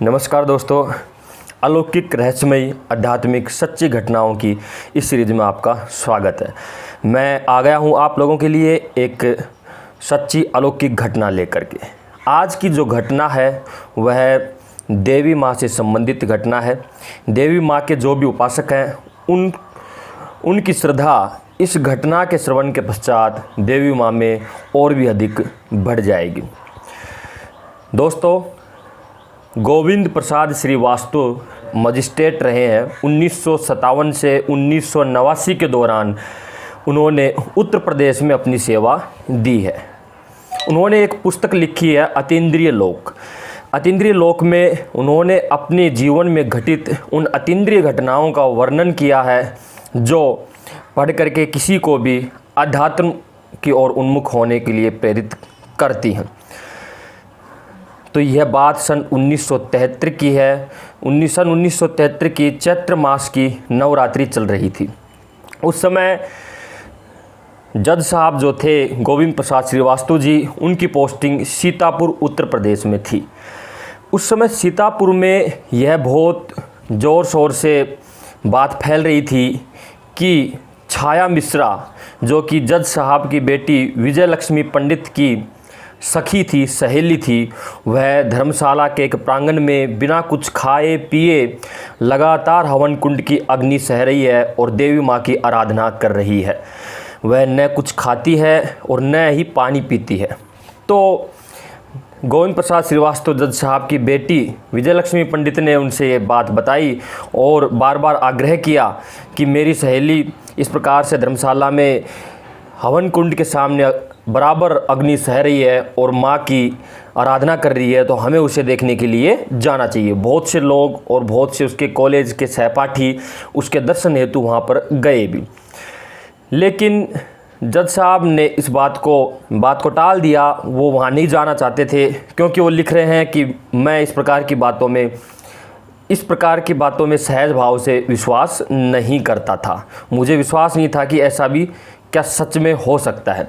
नमस्कार दोस्तों, अलौकिक रहस्यमयी आध्यात्मिक सच्ची घटनाओं की इस सीरीज में आपका स्वागत है। मैं आ गया हूं आप लोगों के लिए एक सच्ची अलौकिक घटना लेकर के। आज की जो घटना है वह देवी माँ से संबंधित घटना है। देवी माँ के जो भी उपासक हैं उनकी श्रद्धा इस घटना के श्रवण के पश्चात देवी माँ में और भी अधिक बढ़ जाएगी। दोस्तों, गोविंद प्रसाद श्रीवास्तव मजिस्ट्रेट रहे हैं। 1957 से 1989 के दौरान उन्होंने उत्तर प्रदेश में अपनी सेवा दी है। उन्होंने एक पुस्तक लिखी है अतीन्द्रिय लोक। अतीन्द्रिय लोक में उन्होंने अपने जीवन में घटित उन अतीन्द्रिय घटनाओं का वर्णन किया है जो पढ़ करके किसी को भी अध्यात्म की ओर उन्मुख होने के लिए प्रेरित करती हैं। तो यह बात सन 1973 की है। 1973 की चैत्र मास की नवरात्रि चल रही थी। उस समय जज साहब जो थे गोविंद प्रसाद श्रीवास्तव जी, उनकी पोस्टिंग सीतापुर उत्तर प्रदेश में थी। उस समय सीतापुर में यह बहुत ज़ोर शोर से बात फैल रही थी कि छाया मिश्रा, जो कि जज साहब की बेटी विजय लक्ष्मी पंडित की सखी थी, सहेली थी, वह धर्मशाला के एक प्रांगण में बिना कुछ खाए पिए लगातार हवन कुंड की अग्नि सह रही है और देवी माँ की आराधना कर रही है। वह न कुछ खाती है और न ही पानी पीती है। तो गोविंद प्रसाद श्रीवास्तव जज साहब की बेटी विजय लक्ष्मी पंडित ने उनसे ये बात बताई और बार बार आग्रह किया कि मेरी सहेली इस प्रकार से धर्मशाला में हवन कुंड के सामने बराबर अग्नि सह रही है और माँ की आराधना कर रही है, तो हमें उसे देखने के लिए जाना चाहिए। बहुत से लोग और बहुत से उसके कॉलेज के सहपाठी उसके दर्शन हेतु वहाँ पर गए भी, लेकिन जज साहब ने इस बात को टाल दिया। वो वहाँ नहीं जाना चाहते थे क्योंकि वो लिख रहे हैं कि मैं इस प्रकार की बातों में सहज भाव से विश्वास नहीं करता था। मुझे विश्वास नहीं था कि ऐसा भी क्या सच में हो सकता है।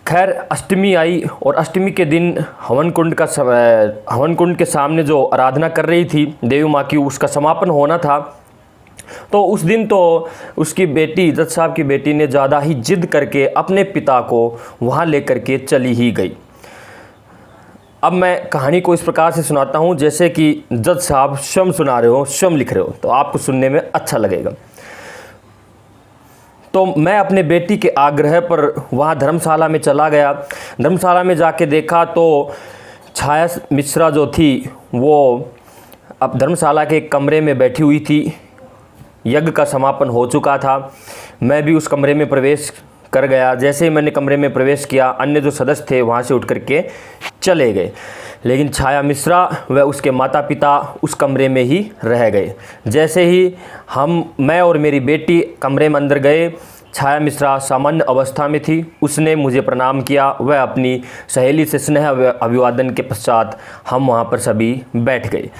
खैर, अष्टमी आई और अष्टमी के दिन हवन कुंड के सामने जो आराधना कर रही थी देवी माँ की, उसका समापन होना था। तो उस दिन तो उसकी बेटी, जज साहब की बेटी ने ज़्यादा ही जिद करके अपने पिता को वहाँ लेकर के चली ही गई। अब मैं कहानी को इस प्रकार से सुनाता हूँ जैसे कि जज साहब स्वयं सुना रहे हो, स्वयं लिख रहे हो, तो आपको सुनने में अच्छा लगेगा। तो मैं अपने बेटी के आग्रह पर वहाँ धर्मशाला में चला गया। धर्मशाला में जाके देखा तो छाया मिश्रा जो थी वो अब धर्मशाला के एक कमरे में बैठी हुई थी। यज्ञ का समापन हो चुका था। मैं भी उस कमरे में प्रवेश कर गया। जैसे ही मैंने कमरे में प्रवेश किया, अन्य जो सदस्य थे वहाँ से उठ कर के चले गए, लेकिन छाया मिश्रा व उसके माता पिता उस कमरे में ही रह गए। जैसे ही मैं और मेरी बेटी कमरे में अंदर गए, छाया मिश्रा सामान्य अवस्था में थी। उसने मुझे प्रणाम किया। वह अपनी सहेली से स्नेह अभिवादन के पश्चात हम वहाँ पर सभी बैठ गए।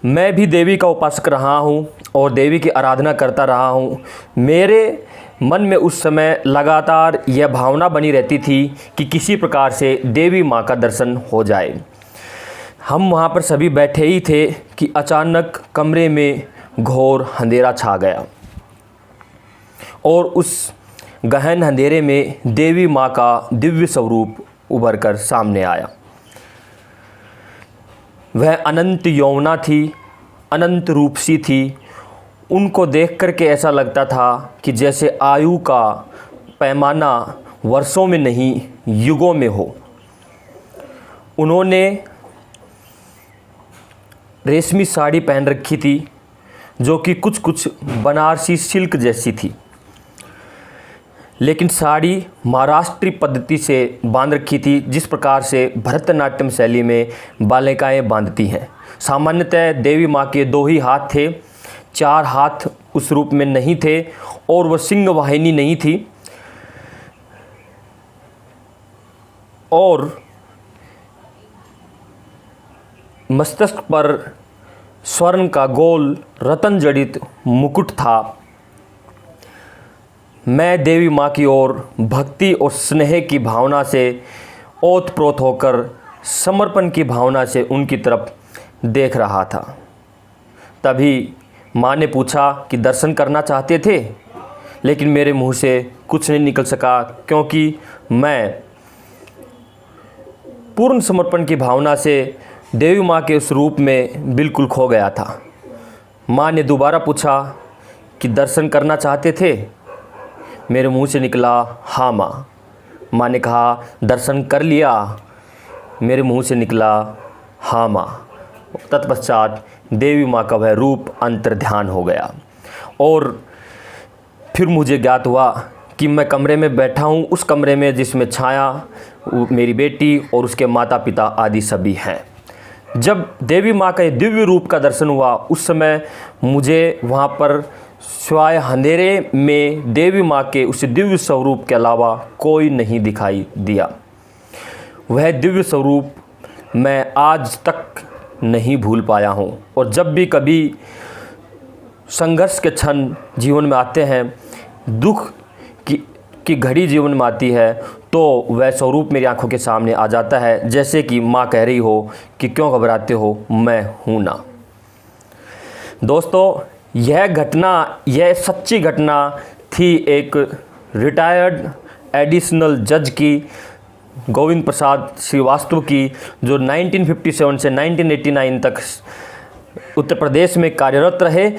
मैं भी देवी का उपासक रहा हूँ और देवी की आराधना करता रहा हूँ। मेरे मन में उस समय लगातार यह भावना बनी रहती थी कि किसी प्रकार से देवी माँ का दर्शन हो जाए। हम वहाँ पर सभी बैठे ही थे कि अचानक कमरे में घोर अंधेरा छा गया और उस गहन अंधेरे में देवी माँ का दिव्य स्वरूप उभर कर सामने आया। वह अनंत यौवना थी, अनंत रूपसी थी। उनको देख कर के ऐसा लगता था कि जैसे आयु का पैमाना वर्षों में नहीं युगों में हो। उन्होंने रेशमी साड़ी पहन रखी थी जो कि कुछ बनारसी सिल्क जैसी थी, लेकिन साड़ी महाराष्ट्री पद्धति से बांध रखी थी, जिस प्रकार से भरतनाट्यम शैली में बालिकाएं बांधती हैं। सामान्यतः देवी माँ के 2 ही हाथ थे, 4 हाथ उस रूप में नहीं थे और वह सिंह वाहिनी नहीं थी। और मस्तक पर स्वर्ण का गोल रतन जड़ित मुकुट था। मैं देवी माँ की ओर भक्ति और स्नेह की भावना से ओतप्रोत होकर समर्पण की भावना से उनकी तरफ देख रहा था। तभी माँ ने पूछा कि दर्शन करना चाहते थे, लेकिन मेरे मुंह से कुछ नहीं निकल सका, क्योंकि मैं पूर्ण समर्पण की भावना से देवी माँ के उस रूप में बिल्कुल खो गया था। माँ ने दोबारा पूछा कि दर्शन करना चाहते थे। मेरे मुंह से निकला हाँ माँ। माँ ने कहा दर्शन कर लिया। मेरे मुंह से निकला हाँ माँ। तत्पश्चात देवी माँ का वह रूप अंतर्ध्यान हो गया और फिर मुझे ज्ञात हुआ कि मैं कमरे में बैठा हूँ, उस कमरे में जिसमें छाया मेरी बेटी और उसके माता पिता आदि सभी हैं। जब देवी माँ का ये दिव्य रूप का दर्शन हुआ, उस समय मुझे वहाँ पर सिवाय अंधेरे में देवी माँ के उस दिव्य स्वरूप के अलावा कोई नहीं दिखाई दिया। वह दिव्य स्वरूप मैं आज तक नहीं भूल पाया हूँ और जब भी कभी संघर्ष के क्षण जीवन में आते हैं, दुख की घड़ी जीवन में आती है, तो वह स्वरूप मेरी आंखों के सामने आ जाता है, जैसे कि माँ कह रही हो कि क्यों घबराते हो, मैं हूँ ना। दोस्तों, यह सच्ची घटना थी एक रिटायर्ड एडिशनल जज की, गोविंद प्रसाद श्रीवास्तव की, जो 1957 से 1989 तक उत्तर प्रदेश में कार्यरत रहे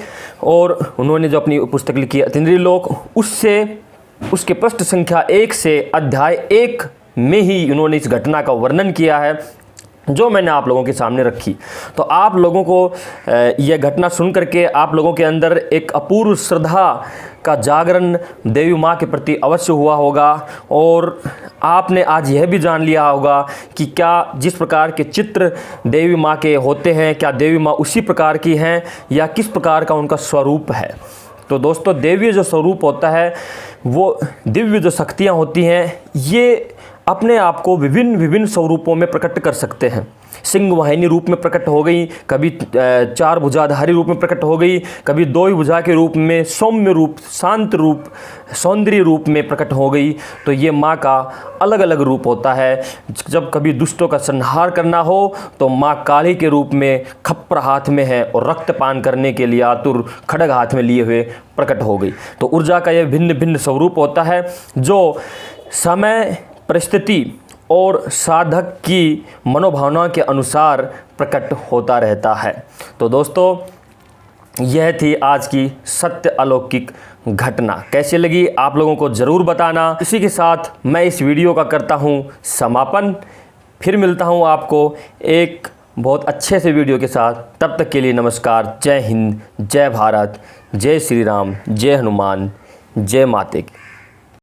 और उन्होंने जो अपनी पुस्तक लिखी अतीन्द्रिय लोक, उसके पृष्ठ संख्या 1 से अध्याय 1 में ही उन्होंने इस घटना का वर्णन किया है, जो मैंने आप लोगों के सामने रखी। तो आप लोगों को यह घटना सुन करके आप लोगों के अंदर एक अपूर्व श्रद्धा का जागरण देवी माँ के प्रति अवश्य हुआ होगा और आपने आज यह भी जान लिया होगा कि क्या जिस प्रकार के चित्र देवी माँ के होते हैं, क्या देवी माँ उसी प्रकार की हैं या किस प्रकार का उनका स्वरूप है। तो दोस्तों, देवी जो स्वरूप होता है, वो दिव्य जो शक्तियाँ होती हैं, ये अपने आप को विभिन्न स्वरूपों में प्रकट कर सकते हैं। सिंह वाहिनी रूप में प्रकट हो गई, कभी 4 भुजाधारी रूप में प्रकट हो गई, कभी 2 ही भुजा के रूप में, सौम्य रूप, शांत रूप, सौंदर्य रूप में प्रकट हो गई। तो ये माँ का अलग अलग रूप होता है। जब कभी दुष्टों का संहार करना हो तो माँ काली के रूप में खप्पर हाथ में है और रक्तपान करने के लिए आतुर खड्ग हाथ में लिए हुए प्रकट हो गई। तो ऊर्जा का यह भिन्न स्वरूप होता है, जो समय, परिस्थिति और साधक की मनोभावना के अनुसार प्रकट होता रहता है। तो दोस्तों, यह थी आज की सत्य अलौकिक घटना। कैसी लगी आप लोगों को ज़रूर बताना। इसी के साथ मैं इस वीडियो का करता हूँ समापन। फिर मिलता हूँ आपको एक बहुत अच्छे से वीडियो के साथ। तब तक के लिए नमस्कार। जय हिंद, जय भारत, जय श्री राम, जय हनुमान, जय माते की।